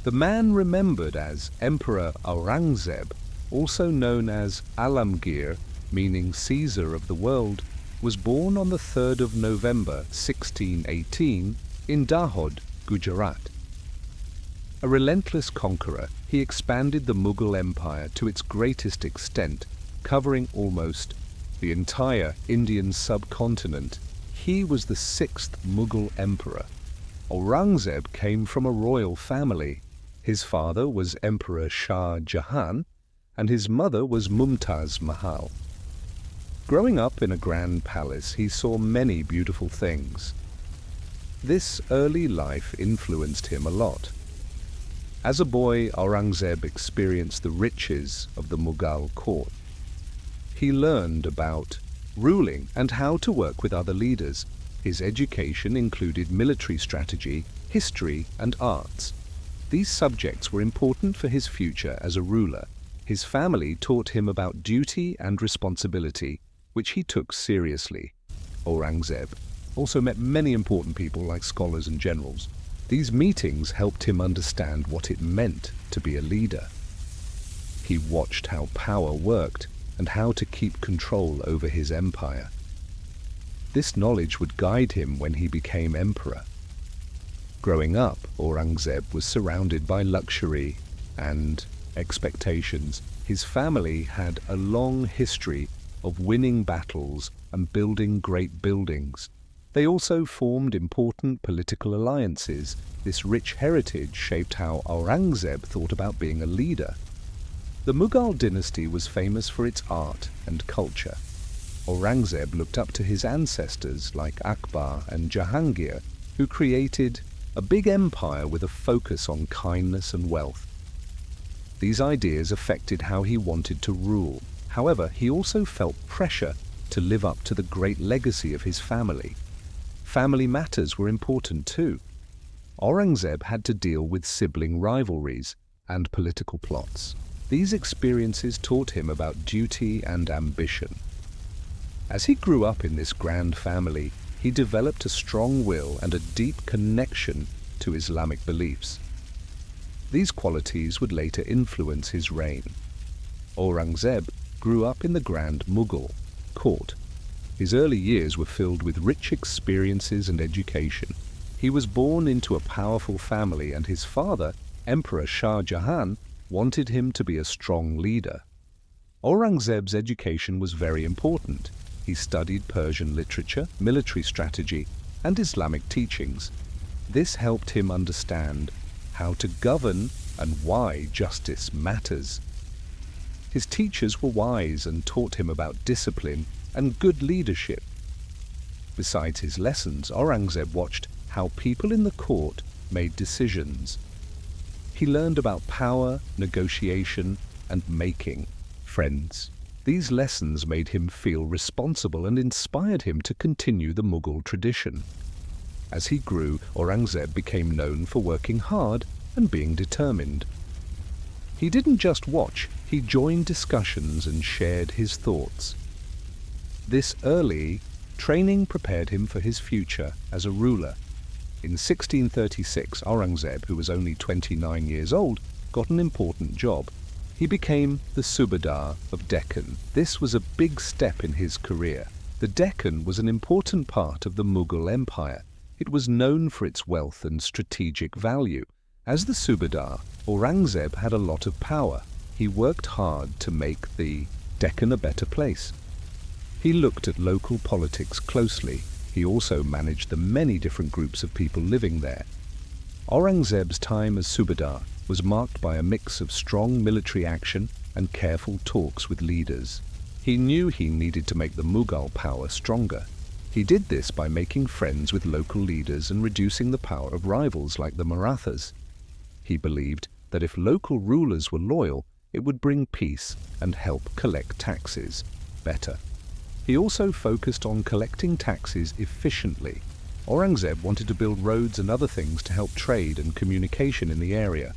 The man remembered as Emperor Aurangzeb, also known as Alamgir, meaning Caesar of the world, was born on the 3rd of November 1618 in Dahod, Gujarat. A relentless conqueror, he expanded the Mughal Empire to its greatest extent, covering almost the entire Indian subcontinent. He was the 6th Mughal emperor. Aurangzeb came from a royal family. His father was Emperor Shah Jahan, and his mother was Mumtaz Mahal. Growing up in a grand palace, he saw many beautiful things. This early life influenced him a lot. As a boy, Aurangzeb experienced the riches of the Mughal court. He learned about ruling and how to work with other leaders. His education included military strategy, history, and arts. These subjects were important for his future as a ruler. His family taught him about duty and responsibility, which he took seriously. Aurangzeb also met many important people like scholars and generals. These meetings helped him understand what it meant to be a leader. He watched how power worked and how to keep control over his empire. This knowledge would guide him when he became emperor. Growing up, Aurangzeb was surrounded by luxury and expectations. His family had a long history of winning battles and building great buildings. They also formed important political alliances. This rich heritage shaped how Aurangzeb thought about being a leader. The Mughal dynasty was famous for its art and culture. Aurangzeb looked up to his ancestors like Akbar and Jahangir, who created a big empire with a focus on kindness and wealth. These ideas affected how he wanted to rule. However, he also felt pressure to live up to the great legacy of his family. Family matters were important too. Aurangzeb had to deal with sibling rivalries and political plots. These experiences taught him about duty and ambition. As he grew up in this grand family, he developed a strong will and a deep connection to Islamic beliefs. These qualities would later influence his reign. Aurangzeb grew up in the grand Mughal court. His early years were filled with rich experiences and education. He was born into a powerful family, and his father, Emperor Shah Jahan, wanted him to be a strong leader. Aurangzeb's education was very important. He studied Persian literature, military strategy, and Islamic teachings. This helped him understand how to govern and why justice matters. His teachers were wise and taught him about discipline and good leadership. Besides his lessons, Aurangzeb watched how people in the court made decisions. He learned about power, negotiation, and making friends. These lessons made him feel responsible and inspired him to continue the Mughal tradition. As he grew, Aurangzeb became known for working hard and being determined. He didn't just watch, he joined discussions and shared his thoughts. This early training prepared him for his future as a ruler. In 1636, Aurangzeb, who was only 29 years old, got an important job. He became the Subadar of Deccan. This was a big step in his career. The Deccan was an important part of the Mughal Empire. It was known for its wealth and strategic value. As the Subadar, Aurangzeb had a lot of power. He worked hard to make the Deccan a better place. He looked at local politics closely. He also managed the many different groups of people living there. Aurangzeb's time as Subadar was marked by a mix of strong military action and careful talks with leaders. He knew he needed to make the Mughal power stronger. He did this by making friends with local leaders and reducing the power of rivals like the Marathas. He believed that if local rulers were loyal, it would bring peace and help collect taxes better. He also focused on collecting taxes efficiently. Aurangzeb wanted to build roads and other things to help trade and communication in the area.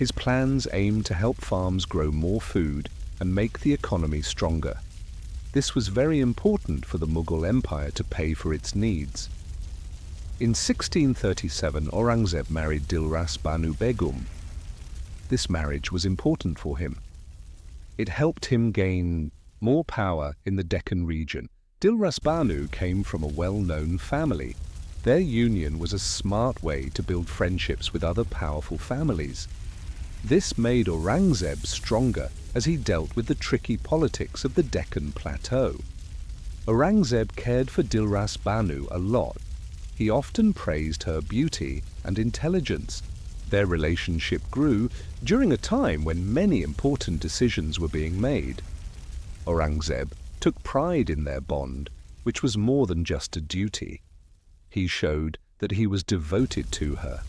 His plans aimed to help farms grow more food and make the economy stronger. This was very important for the Mughal Empire to pay for its needs. In 1637, Aurangzeb married Dilras Banu Begum. this marriage was important for him. It helped him gain more power in the Deccan region. Dilras Banu came from a well-known family. Their union was a smart way to build friendships with other powerful families. This made Aurangzeb stronger as he dealt with the tricky politics of the Deccan plateau. Aurangzeb cared for Dilras Banu a lot. He often praised her beauty and intelligence. Their relationship grew during a time when many important decisions were being made. Aurangzeb took pride in their bond, which was more than just a duty. He showed that he was devoted to her.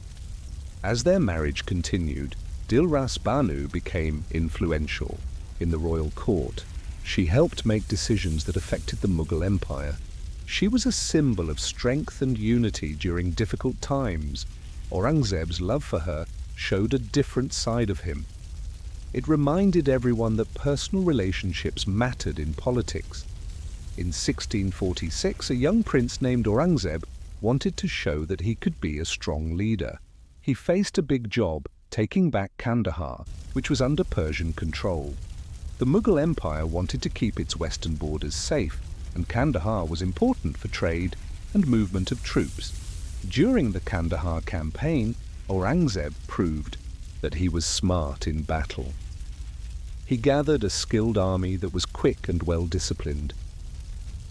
As their marriage continued, Dilras Banu became influential in the royal court. She helped make decisions that affected the Mughal Empire. She was a symbol of strength and unity during difficult times. Aurangzeb's love for her showed a different side of him. It reminded everyone that personal relationships mattered in politics. In 1646, a young prince named Aurangzeb wanted to show that he could be a strong leader. He faced a big job, taking back Kandahar, which was under Persian control. The Mughal Empire wanted to keep its western borders safe, and Kandahar was important for trade and movement of troops. During the Kandahar campaign, Aurangzeb proved that he was smart in battle. He gathered a skilled army that was quick and well-disciplined.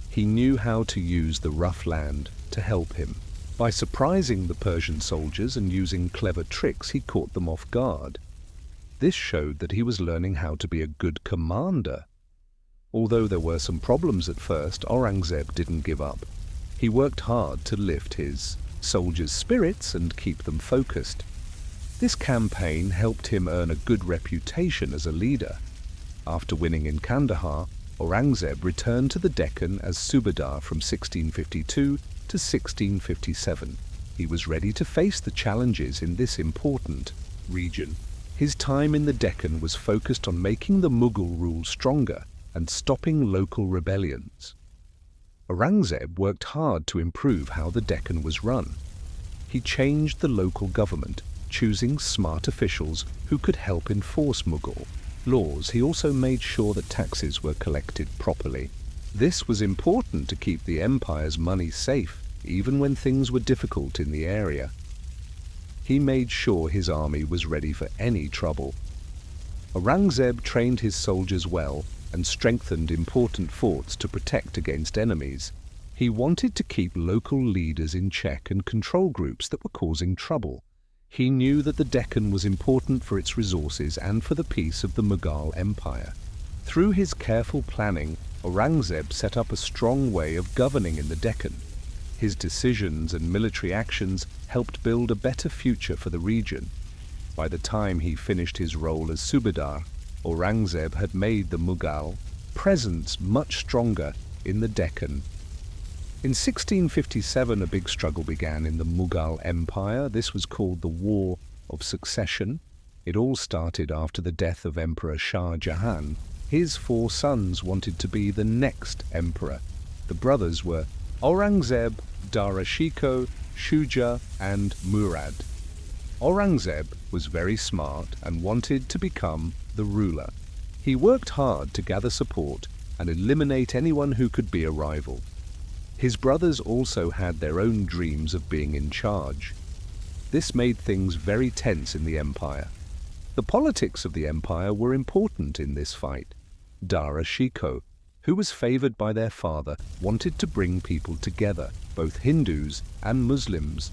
He knew how to use the rough land to help him. By surprising the Persian soldiers and using clever tricks, he caught them off guard. This showed that he was learning how to be a good commander. Although there were some problems at first, Aurangzeb didn't give up. He worked hard to lift his soldiers' spirits and keep them focused. This campaign helped him earn a good reputation as a leader. After winning in Kandahar, Aurangzeb returned to the Deccan as Subadar from 1652 to 1657. He was ready to face the challenges in this important region. His time in the Deccan was focused on making the Mughal rule stronger and stopping local rebellions. Aurangzeb worked hard to improve how the Deccan was run. He changed the local government, choosing smart officials who could help enforce Mughal laws. He also made sure that taxes were collected properly. This was important to keep the empire's money safe, even when things were difficult in the area. He made sure his army was ready for any trouble. Aurangzeb trained his soldiers well and strengthened important forts to protect against enemies. He wanted to keep local leaders in check and control groups that were causing trouble. He knew that the Deccan was important for its resources and for the peace of the Mughal Empire. Through his careful planning, Aurangzeb set up a strong way of governing in the Deccan. His decisions and military actions helped build a better future for the region. By the time he finished his role as Subadar, Aurangzeb had made the Mughal presence much stronger in the Deccan. In 1657, a big struggle began in the Mughal Empire. This was called the War of Succession. It all started after the death of Emperor Shah Jahan. His 4 sons wanted to be the next emperor. The brothers were Aurangzeb, Dara Shikoh, Shuja, and Murad. Aurangzeb was very smart and wanted to become the ruler. He worked hard to gather support and eliminate anyone who could be a rival. His brothers also had their own dreams of being in charge. This made things very tense in the empire. The politics of the empire were important in this fight. Dara Shikoh, who was favored by their father, wanted to bring people together, both Hindus and Muslims.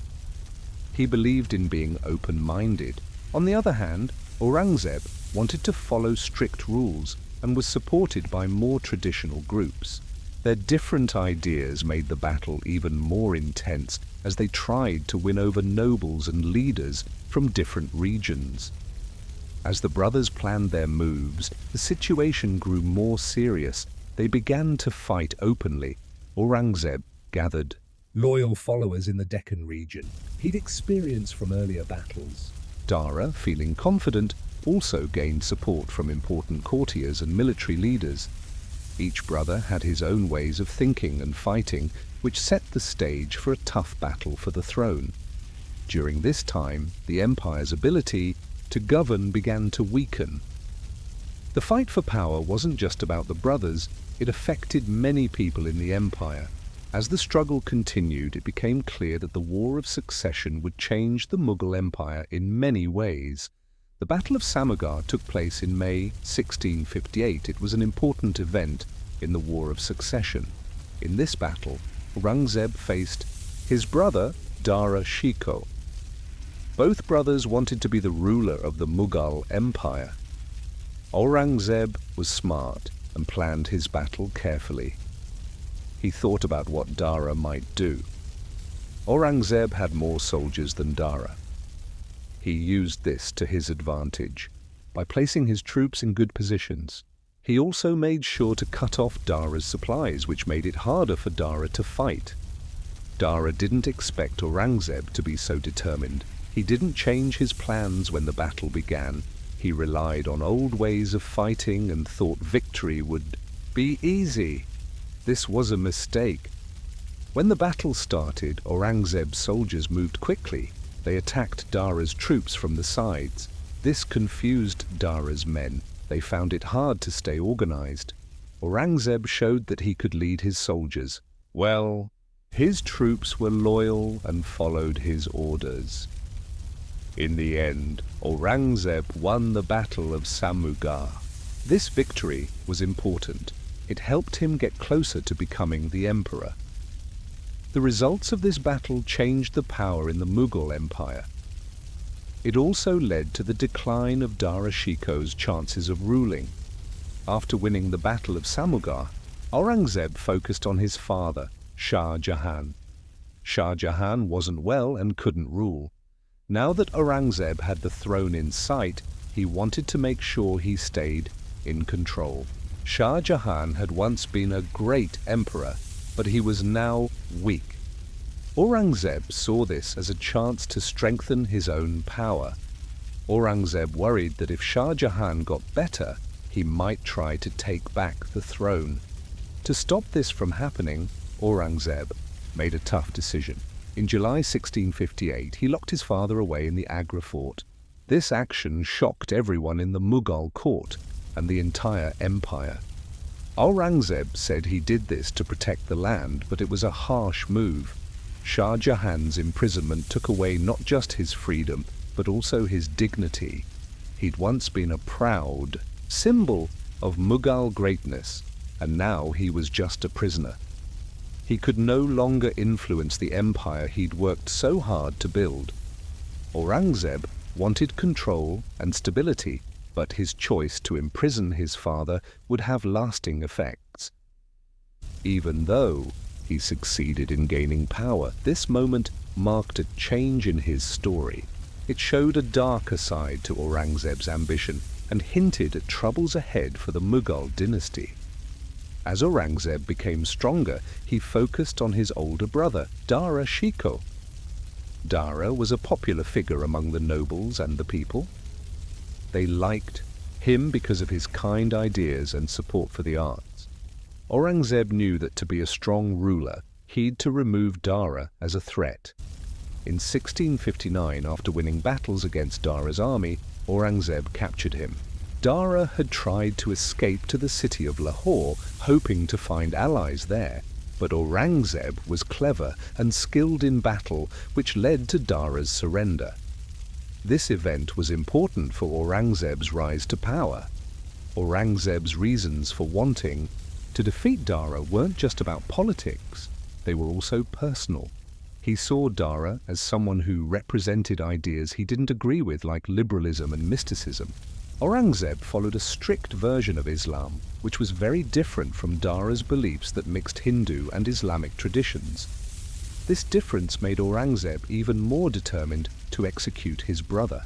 He believed in being open-minded. On the other hand, Aurangzeb wanted to follow strict rules and was supported by more traditional groups. Their different ideas made the battle even more intense as they tried to win over nobles and leaders from different regions. As the brothers planned their moves, the situation grew more serious. They began to fight openly. Aurangzeb gathered loyal followers in the Deccan region. He'd experience from earlier battles. Dara, feeling confident, also gained support from important courtiers and military leaders. Each brother had his own ways of thinking and fighting, which set the stage for a tough battle for the throne. During this time, the empire's ability to govern began to weaken. The fight for power wasn't just about the brothers, it affected many people in the empire. As the struggle continued, it became clear that the War of Succession would change the Mughal Empire in many ways. The Battle of Samugar took place in May 1658. It was an important event in the War of Succession. In this battle, Aurangzeb faced his brother Dara Shikoh. Both brothers wanted to be the ruler of the Mughal Empire. Aurangzeb was smart and planned his battle carefully. He thought about what Dara might do. Aurangzeb had more soldiers than Dara. He used this to his advantage by placing his troops in good positions. He also made sure to cut off Dara's supplies, which made it harder for Dara to fight. Dara didn't expect Aurangzeb to be so determined. He didn't change his plans when the battle began. He relied on old ways of fighting and thought victory would be easy. This was a mistake. When the battle started, Aurangzeb's soldiers moved quickly. They attacked Dara's troops from the sides. This confused Dara's men. They found it hard to stay organized. Aurangzeb showed that he could lead his soldiers. Well, his troops were loyal and followed his orders. In the end, Aurangzeb won the Battle of Samugar. This victory was important. It helped him get closer to becoming the emperor. The results of this battle changed the power in the Mughal Empire. It also led to the decline of Dara Shikoh's chances of ruling. After winning the Battle of Samugar, Aurangzeb focused on his father, Shah Jahan. Shah Jahan wasn't well and couldn't rule. Now that Aurangzeb had the throne in sight, he wanted to make sure he stayed in control. Shah Jahan had once been a great emperor, but he was now weak. Aurangzeb saw this as a chance to strengthen his own power. Aurangzeb worried that if Shah Jahan got better, he might try to take back the throne. To stop this from happening, Aurangzeb made a tough decision. In July 1658, he locked his father away in the Agra fort. This action shocked everyone in the Mughal court and the entire empire. Aurangzeb said he did this to protect the land, but it was a harsh move. Shah Jahan's imprisonment took away not just his freedom, but also his dignity. He'd once been a proud symbol of Mughal greatness, and now he was just a prisoner. He could no longer influence the empire he'd worked so hard to build. Aurangzeb wanted control and stability, but his choice to imprison his father would have lasting effects. Even though he succeeded in gaining power, this moment marked a change in his story. It showed a darker side to Aurangzeb's ambition and hinted at troubles ahead for the Mughal dynasty. As Aurangzeb became stronger, he focused on his older brother, Dara Shikoh. Dara was a popular figure among the nobles and the people. They liked him because of his kind ideas and support for the arts. Aurangzeb knew that to be a strong ruler, he'd to remove Dara as a threat. In 1659, after winning battles against Dara's army, Aurangzeb captured him. Dara had tried to escape to the city of Lahore, hoping to find allies there, but Aurangzeb was clever and skilled in battle, which led to Dara's surrender. This event was important for Aurangzeb's rise to power. Aurangzeb's reasons for wanting to defeat Dara weren't just about politics, they were also personal. He saw Dara as someone who represented ideas he didn't agree with, like liberalism and mysticism. Aurangzeb followed a strict version of Islam, which was very different from Dara's beliefs that mixed Hindu and Islamic traditions. This difference made Aurangzeb even more determined to execute his brother.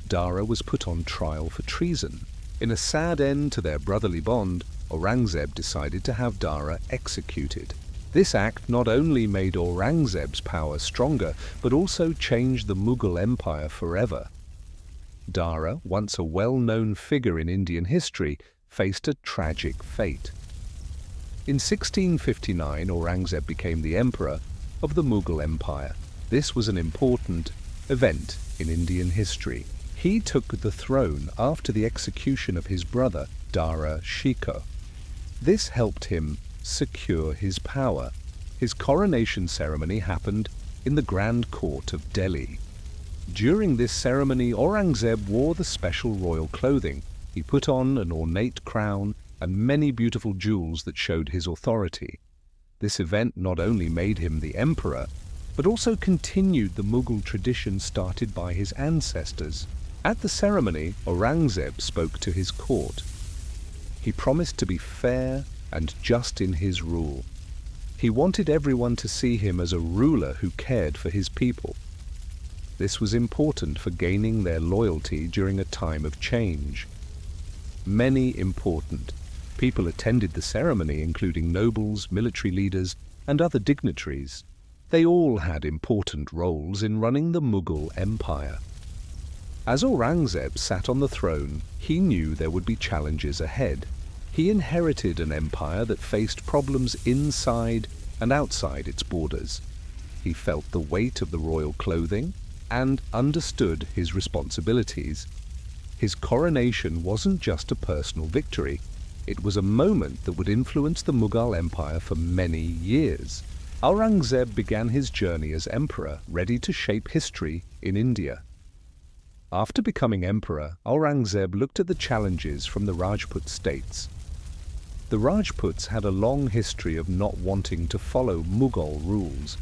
Dara was put on trial for treason. In a sad end to their brotherly bond, Aurangzeb decided to have Dara executed. This act not only made Aurangzeb's power stronger, but also changed the Mughal Empire forever. Dara, once a well-known figure in Indian history, faced a tragic fate. In 1659, Aurangzeb became the emperor of the Mughal Empire. This was an important event in Indian history. He took the throne after the execution of his brother, Dara Shikoh. This helped him secure his power. His coronation ceremony happened in the Grand Court of Delhi. During this ceremony, Aurangzeb wore the special royal clothing. He put on an ornate crown and many beautiful jewels that showed his authority. This event not only made him the emperor, but also continued the Mughal tradition started by his ancestors. At the ceremony, Aurangzeb spoke to his court. He promised to be fair and just in his rule. He wanted everyone to see him as a ruler who cared for his people. This was important for gaining their loyalty during a time of change. Many important people attended the ceremony, including nobles, military leaders, and other dignitaries. They all had important roles in running the Mughal Empire. As Aurangzeb sat on the throne, he knew there would be challenges ahead. He inherited an empire that faced problems inside and outside its borders. He felt the weight of the royal clothing and understood his responsibilities. His coronation wasn't just a personal victory. It was a moment that would influence the Mughal Empire for many years. Aurangzeb began his journey as emperor, ready to shape history in India. After becoming emperor, Aurangzeb looked at the challenges from the Rajput states. The Rajputs had a long history of not wanting to follow Mughal rules.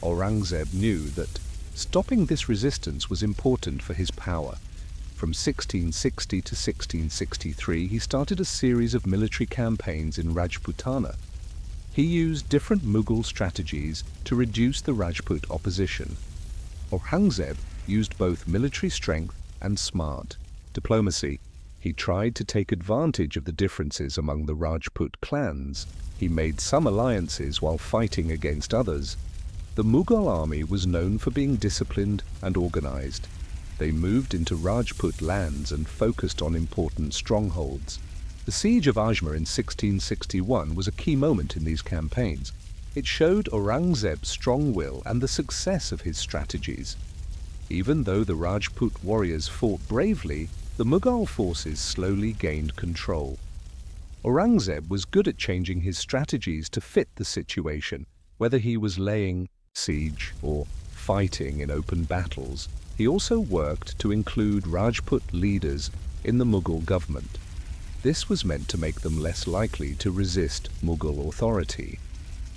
Aurangzeb knew that stopping this resistance was important for his power. From 1660 to 1663, he started a series of military campaigns in Rajputana. He used different Mughal strategies to reduce the Rajput opposition. Aurangzeb used both military strength and smart diplomacy. He tried to take advantage of the differences among the Rajput clans. He made some alliances while fighting against others. The Mughal army was known for being disciplined and organized. They moved into Rajput lands and focused on important strongholds. The siege of Ajmer in 1661 was a key moment in these campaigns. It showed Aurangzeb's strong will and the success of his strategies. Even though the Rajput warriors fought bravely, the Mughal forces slowly gained control. Aurangzeb was good at changing his strategies to fit the situation, whether he was laying siege or fighting in open battles. He also worked to include Rajput leaders in the Mughal government. This was meant to make them less likely to resist Mughal authority.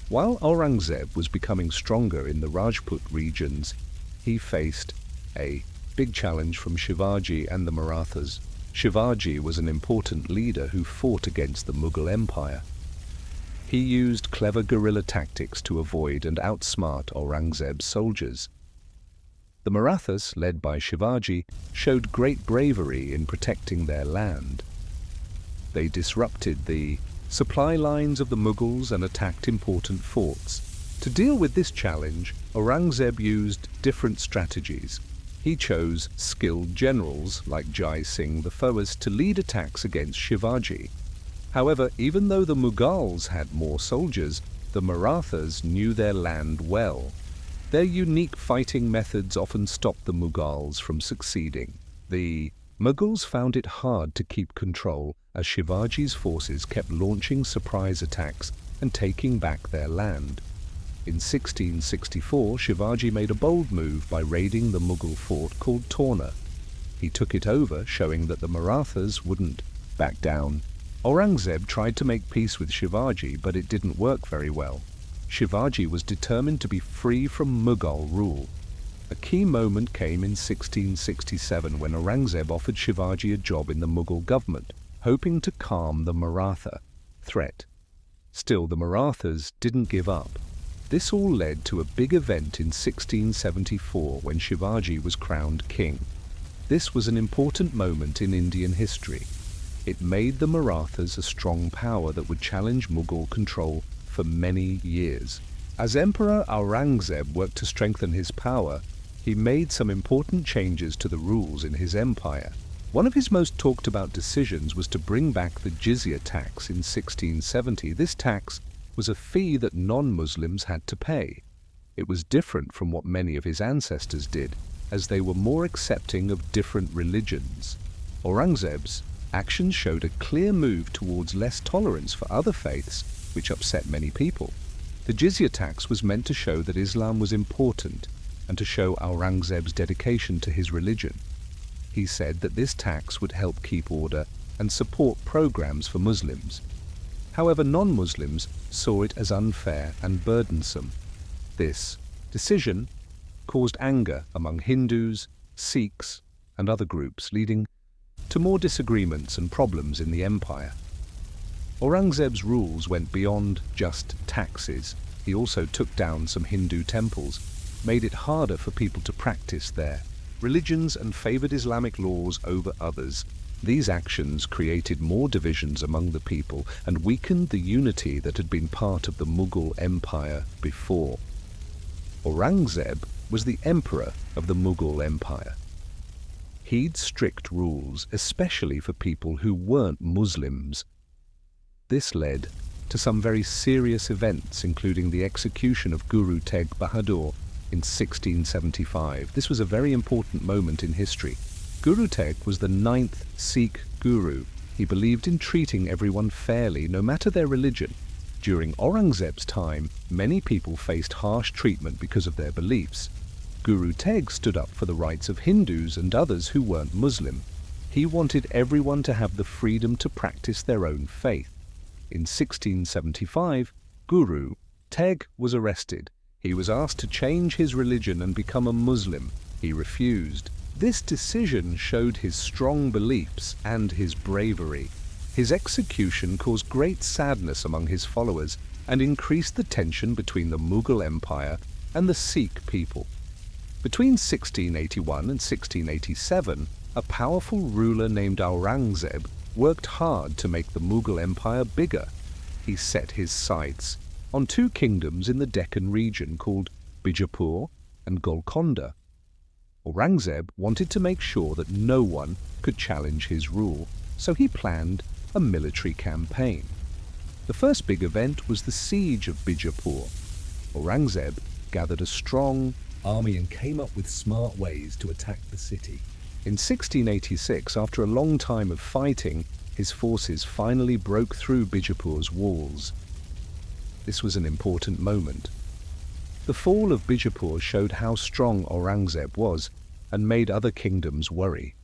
While Aurangzeb was becoming stronger in the Rajput regions, he faced a big challenge from Shivaji and the Marathas. Shivaji was an important leader who fought against the Mughal Empire. He used clever guerrilla tactics to avoid and outsmart Aurangzeb's soldiers. The Marathas, led by Shivaji, showed great bravery in protecting their land. They disrupted the supply lines of the Mughals and attacked important forts. To deal with this challenge, Aurangzeb used different strategies. He chose skilled generals like Jai Singh the Fawaz to lead attacks against Shivaji. However, even though the Mughals had more soldiers, the Marathas knew their land well. Their unique fighting methods often stopped the Mughals from succeeding. The Mughals found it hard to keep control as Shivaji's forces kept launching surprise attacks and taking back their land. In 1664, Shivaji made a bold move by raiding the Mughal fort called Torna. He took it over, showing that the Marathas wouldn't back down. Aurangzeb tried to make peace with Shivaji, but it didn't work very well. Shivaji was determined to be free from Mughal rule. A key moment came in 1667 when Aurangzeb offered Shivaji a job in the Mughal government, hoping to calm the Maratha threat. Still, the Marathas didn't give up. This all led to a big event in 1674 when Shivaji was crowned king. This was an important moment in Indian history. It made the Marathas a strong power that would challenge Mughal control for many years. As Emperor Aurangzeb worked to strengthen his power, he made some important changes to the rules in his empire. One of his most talked about decisions was to bring back the jizya tax in 1670. This tax was a fee that non-Muslims had to pay. It was different from what many of his ancestors did. as they were more accepting of different religions. Aurangzeb's actions showed a clear move towards less tolerance for other faiths, which upset many people. The jizya tax was meant to show that Islam was important and to show Aurangzeb's dedication to his religion. He said that this tax would help keep order and support programs for Muslims. However, non-Muslims saw it as unfair and burdensome. This decision caused anger among Hindus, Sikhs, and other groups, leading to more disagreements and problems in the empire. Aurangzeb's rules went beyond just taxes. He also took down some Hindu temples, made it harder for people to practice their religions, and favored Islamic laws over others. These actions created more divisions among the people and weakened the unity that had been part of the Mughal Empire before. Aurangzeb was the emperor of the Mughal Empire. He'd strict rules, especially for people who weren't Muslims. This led to some very serious events, including the execution of Guru Tegh Bahadur in 1675. This was a very important moment in history. Guru Tegh was the 9th Sikh guru. He believed in treating everyone fairly, no matter their religion. During Aurangzeb's time, many people faced harsh treatment because of their beliefs. Guru Tegh stood up for the rights of Hindus and others who weren't Muslim. He wanted everyone to have the freedom to practice their own faith. In 1675, Guru Tegh was arrested. He was asked to change his religion and become a Muslim. He refused. This decision showed his strong beliefs and his bravery. His execution caused great sadness among his followers and increased the tension between the Mughal Empire and the Sikh people. Between 1681 and 1687, a powerful ruler named Aurangzeb worked hard to make the Mughal Empire bigger. He set his sights on two kingdoms in the Deccan region called Bijapur and Golconda. Aurangzeb wanted to make sure that no one could challenge his rule, so he planned a military campaign. The first big event was the siege of Bijapur. Aurangzeb gathered a strong army and came up with smart ways to attack the city. In 1686, after a long time of fighting, his forces finally broke through Bijapur's walls. This was an important moment. The fall of Bijapur showed how strong Aurangzeb was and made other kingdoms worry.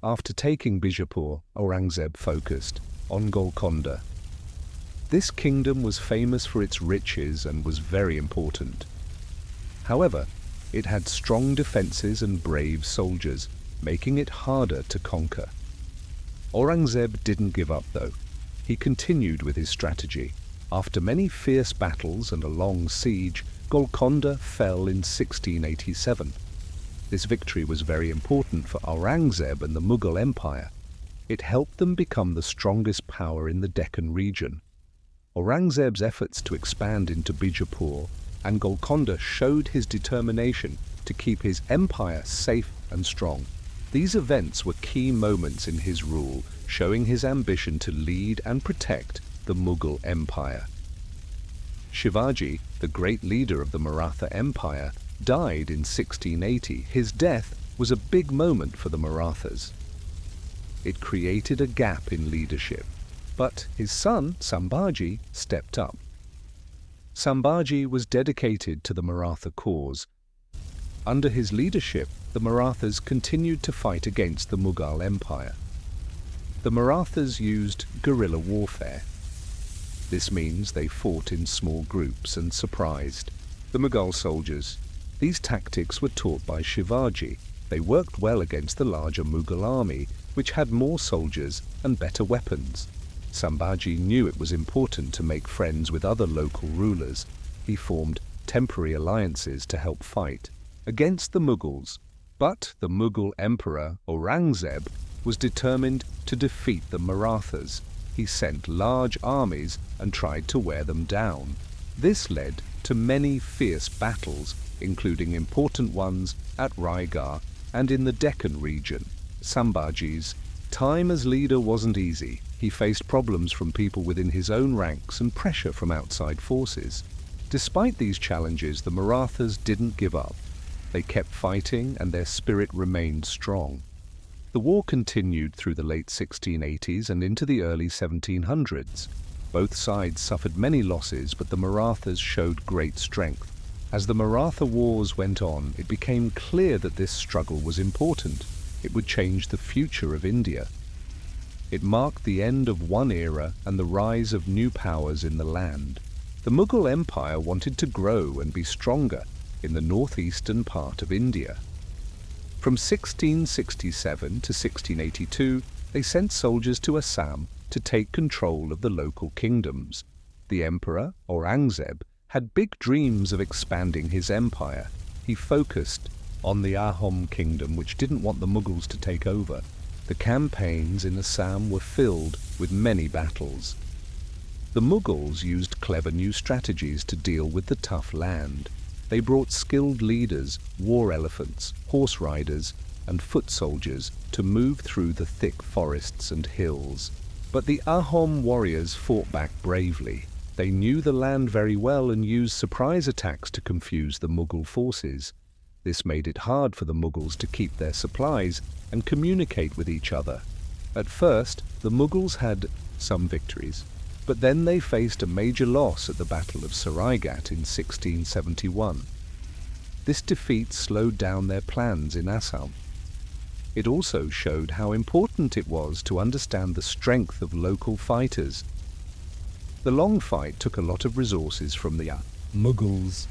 After taking Bijapur, Aurangzeb focused on Golconda. This kingdom was famous for its riches and was very important. However, it had strong defenses and brave soldiers, making it harder to conquer. Aurangzeb didn't give up though. He continued with his strategy. After many fierce battles and a long siege, Golconda fell in 1687. This victory was very important for Aurangzeb and the Mughal Empire. It helped them become the strongest power in the Deccan region. Aurangzeb's efforts to expand into Bijapur and Golconda showed his determination to keep his empire safe and strong. These events were key moments in his rule, showing his ambition to lead and protect the Mughal Empire. Shivaji, the great leader of the Maratha Empire, died in 1680. His death was a big moment for the Marathas. It created a gap in leadership, but his son, Sambhaji, stepped up. Sambhaji was dedicated to the Maratha cause. Under his leadership, the Marathas continued to fight against the Mughal Empire. The Marathas used guerrilla warfare. This means they fought in small groups and surprised the Mughal soldiers. These tactics were taught by Shivaji. They worked well against the larger Mughal army, which had more soldiers and better weapons. Sambhaji knew it was important to make friends with other local rulers. He formed temporary alliances to help fight against the Mughals. But the Mughal Emperor Aurangzeb was determined to defeat the Marathas. He sent large armies and tried to wear them down. This led to many fierce battles, including important ones at Raigad and in the Deccan region. Sambhaji's time as leader wasn't easy. He faced problems from people within his own ranks and pressure from outside forces. Despite these challenges, the Marathas didn't give up. They kept fighting and their spirit remained strong. The war continued through the late 1680s and into the early 1700s. Both sides suffered many losses, but the Marathas showed great strength. As the Maratha wars went on, it became clear that this struggle was important. It would change the future of India. It marked the end of one era and the rise of new powers in the land. The Mughal Empire wanted to grow and be stronger in the northeastern part of India. From 1667 to 1682, they sent soldiers to Assam to take control of the local kingdoms. The Emperor Aurangzeb had big dreams of expanding his empire. He focused on the Ahom kingdom, which didn't want the Mughals to take over. The campaigns in Assam were filled with many battles. The Mughals used clever new strategies to deal with the tough land. They brought skilled leaders, war elephants, horse riders, and foot soldiers to move through the thick forests and hills. But the Ahom warriors fought back bravely. They knew the land very well and used surprise attacks to confuse the Mughal forces. This made it hard for the Mughals to keep their supplies and communicate with each other. At first, the Mughals had some victories, but then they faced a major loss at the Battle of Saraigat in 1671. This defeat slowed down their plans in Assam. It also showed how important it was to understand the strength of local fighters. The long fight took a lot of resources from the Mughals.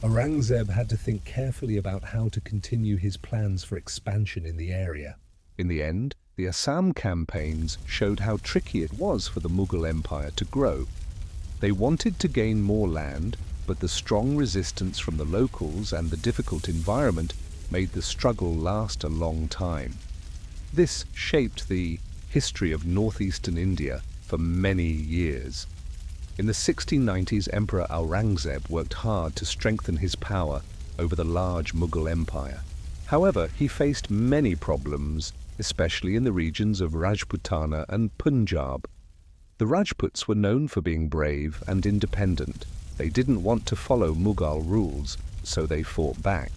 Aurangzeb had to think carefully about how to continue his plans for expansion in the area. In the end, the Assam campaigns showed how tricky it was for the Mughal Empire to grow. They wanted to gain more land, but the strong resistance from the locals and the difficult environment made the struggle last a long time. This shaped the history of northeastern India for many years. In the 1690s, Emperor Aurangzeb worked hard to strengthen his power over the large Mughal Empire. However, he faced many problems, especially in the regions of Rajputana and Punjab. The Rajputs were known for being brave and independent. They didn't want to follow Mughal rules, so they fought back.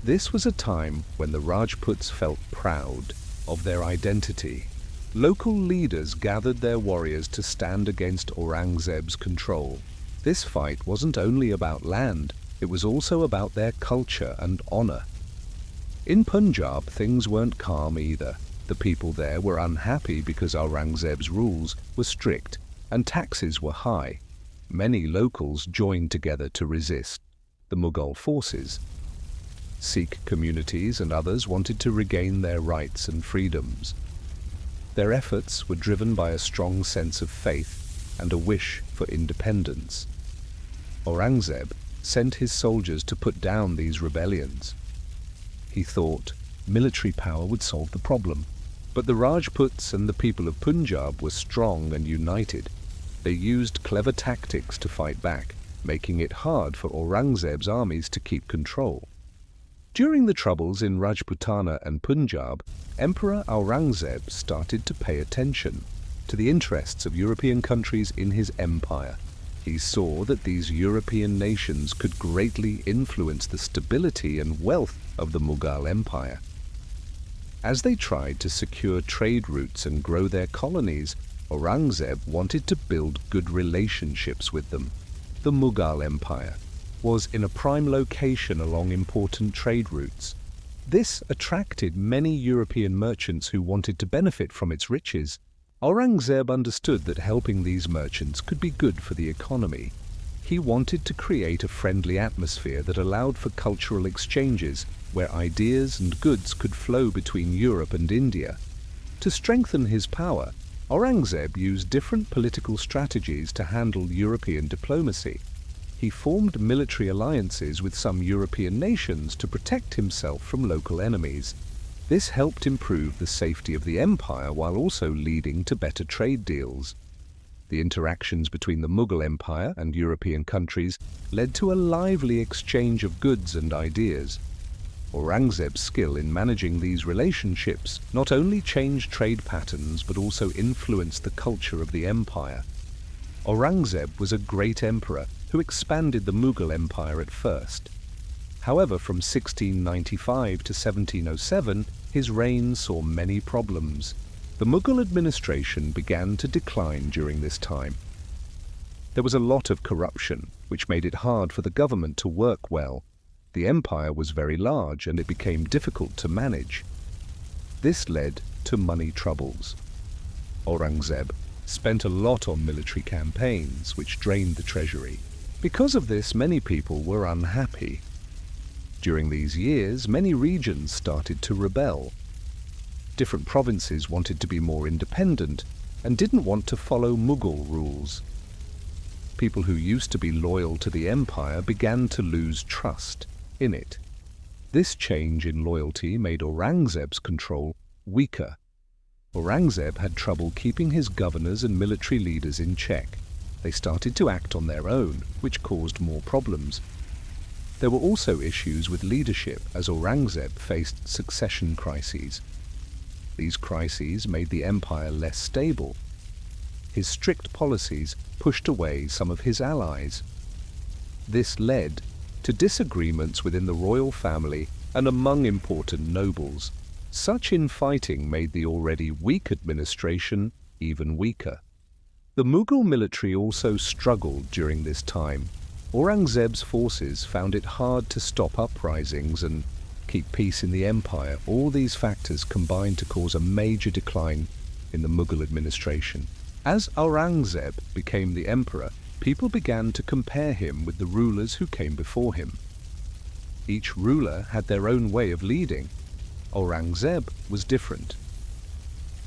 This was a time when the Rajputs felt proud of their identity. Local leaders gathered their warriors to stand against Aurangzeb's control. This fight wasn't only about land, it was also about their culture and honor. In Punjab, things weren't calm either. The people there were unhappy because Aurangzeb's rules were strict and taxes were high. Many locals joined together to resist the Mughal forces. Sikh communities and others wanted to regain their rights and freedoms. Their efforts were driven by a strong sense of faith and a wish for independence. Aurangzeb sent his soldiers to put down these rebellions. He thought military power would solve the problem. But the Rajputs and the people of Punjab were strong and united. They used clever tactics to fight back, making it hard for Aurangzeb's armies to keep control. During the troubles in Rajputana and Punjab, Emperor Aurangzeb started to pay attention to the interests of European countries in his empire. He saw that these European nations could greatly influence the stability and wealth of the Mughal Empire. As they tried to secure trade routes and grow their colonies, Aurangzeb wanted to build good relationships with them. The Mughal Empire was in a prime location along important trade routes. This attracted many European merchants who wanted to benefit from its riches. Aurangzeb understood that helping these merchants could be good for the economy. He wanted to create a friendly atmosphere that allowed for cultural exchanges where ideas and goods could flow between Europe and India. To strengthen his power, Aurangzeb used different political strategies to handle European diplomacy. He formed military alliances with some European nations to protect himself from local enemies. This helped improve the safety of the empire while also leading to better trade deals. The interactions between the Mughal Empire and European countries led to a lively exchange of goods and ideas. Aurangzeb's skill in managing these relationships not only changed trade patterns but also influenced the culture of the empire. Aurangzeb was a great emperor who expanded the Mughal Empire at first. However, from 1695 to 1707, his reign saw many problems. The Mughal administration began to decline during this time. There was a lot of corruption, which made it hard for the government to work well. The empire was very large and it became difficult to manage. This led to money troubles. Aurangzeb spent a lot on military campaigns, which drained the treasury. Because of this, many people were unhappy. During these years, many regions started to rebel. Different provinces wanted to be more independent and didn't want to follow Mughal rules. People who used to be loyal to the empire began to lose trust in it. This change in loyalty made Aurangzeb's control weaker. Aurangzeb had trouble keeping his governors and military leaders in check. They started to act on their own, which caused more problems. There were also issues with leadership as Aurangzeb faced succession crises. These crises made the empire less stable. His strict policies pushed away some of his allies. This led to disagreements within the royal family and among important nobles. Such infighting made the already weak administration even weaker. The Mughal military also struggled during this time. Aurangzeb's forces found it hard to stop uprisings and keep peace in the empire. All these factors combined to cause a major decline in the Mughal administration. As Aurangzeb became the emperor, people began to compare him with the rulers who came before him. Each ruler had their own way of leading. Aurangzeb was different.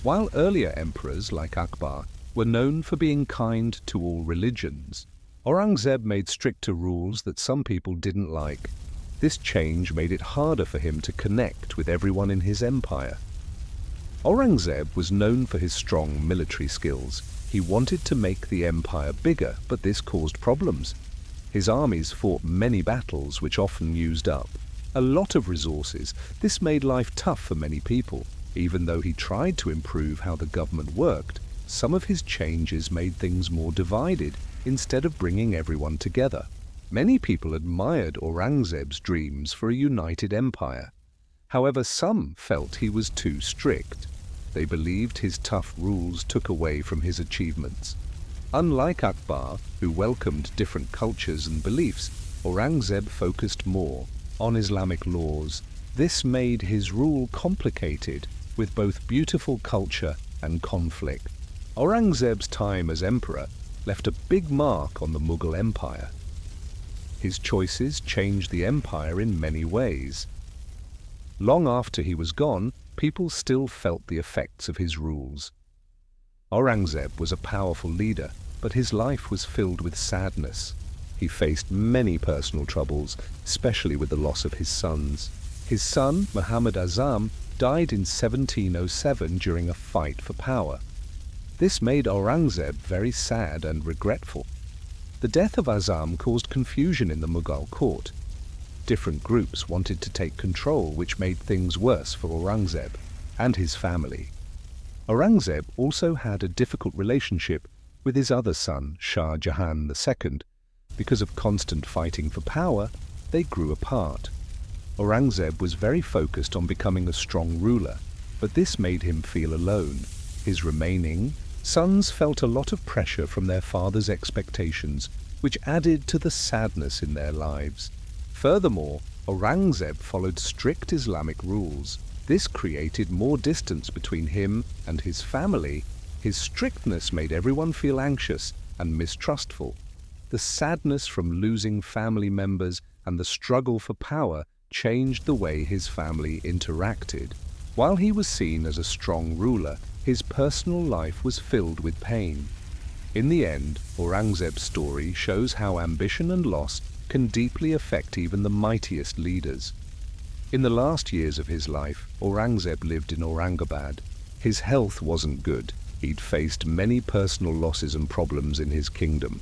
While earlier emperors like Akbar were known for being kind to all religions, Aurangzeb made stricter rules that some people didn't like. This change made it harder for him to connect with everyone in his empire. Aurangzeb was known for his strong military skills. He wanted to make the empire bigger, but this caused problems. His armies fought many battles which often used up a lot of resources. This made life tough for many people. Even though he tried to improve how the government worked, some of his changes made things more divided instead of bringing everyone together. Many people admired Aurangzeb's dreams for a united empire. However, some felt he was too strict. They believed his tough rules took away from his achievements. Unlike Akbar, who welcomed different cultures and beliefs, Aurangzeb focused more on Islamic laws. This made his rule complicated, with both beautiful culture and conflict. Aurangzeb's time as emperor left a big mark on the Mughal Empire. His choices changed the empire in many ways. Long after he was gone, people still felt the effects of his rules. Aurangzeb was a powerful leader, but his life was filled with sadness. He faced many personal troubles, especially with the loss of his sons. His son, Muhammad Azam, died in 1707 during a fight for power. This made Aurangzeb very sad and regretful. The death of Azam caused confusion in the Mughal court. Different groups wanted to take control, which made things worse for Aurangzeb and his family. Aurangzeb also had a difficult relationship with his other son, Shah Jahan II. Because of constant fighting for power, they grew apart. Aurangzeb was very focused on becoming a strong ruler, but this made him feel alone. His remaining sons felt a lot of pressure from their father's expectations, which added to the sadness in their lives. Furthermore, Aurangzeb followed strict Islamic rules. This created more distance between him and his family. His strictness made everyone feel anxious and mistrustful. The sadness from losing family members and the struggle for power changed the way his family interacted. While he was seen as a strong ruler, his personal life was filled with pain. In the end, Aurangzeb's story shows how ambition and loss can deeply affect even the mightiest leaders. In the last years of his life, Aurangzeb lived in Aurangabad. His health wasn't good. He'd faced many personal losses and problems in his kingdom.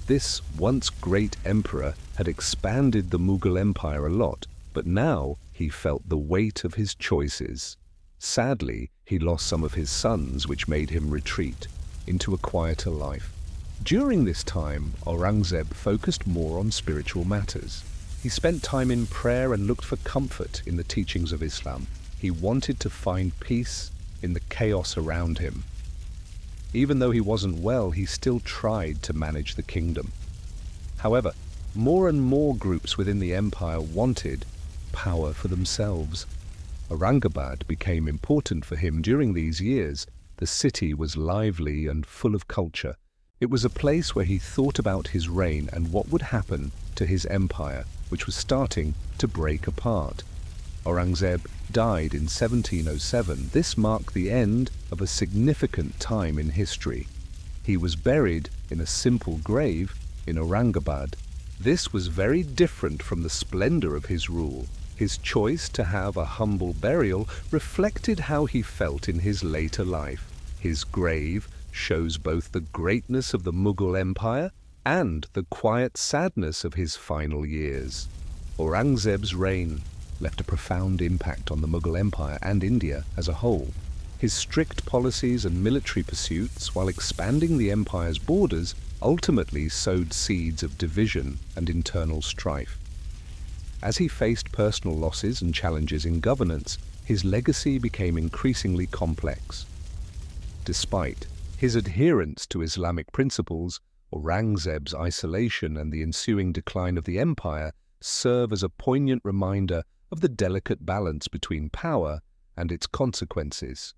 This once great emperor had expanded the Mughal Empire a lot, but now he felt the weight of his choices. Sadly, he lost some of his sons, which made him retreat into a quieter life. During this time, Aurangzeb focused more on spiritual matters. He spent time in prayer and looked for comfort in the teachings of Islam. He wanted to find peace in the chaos around him. Even though he wasn't well, he still tried to manage the kingdom. However, more and more groups within the empire wanted power for themselves. Aurangabad became important for him during these years. The city was lively and full of culture. It was a place where he thought about his reign and what would happen to his empire, which was starting to break apart. Aurangzeb died in 1707. This marked the end of a significant time in history. He was buried in a simple grave in Aurangabad. This was very different from the splendor of his rule. His choice to have a humble burial reflected how he felt in his later life. His grave shows both the greatness of the Mughal Empire and the quiet sadness of his final years. Aurangzeb's reign left a profound impact on the Mughal Empire and India as a whole. His strict policies and military pursuits, while expanding the empire's borders, ultimately sowed seeds of division and internal strife. As he faced personal losses and challenges in governance, his legacy became increasingly complex. Despite his adherence to Islamic principles, Aurangzeb's isolation and the ensuing decline of the empire serve as a poignant reminder of the delicate balance between power and its consequences.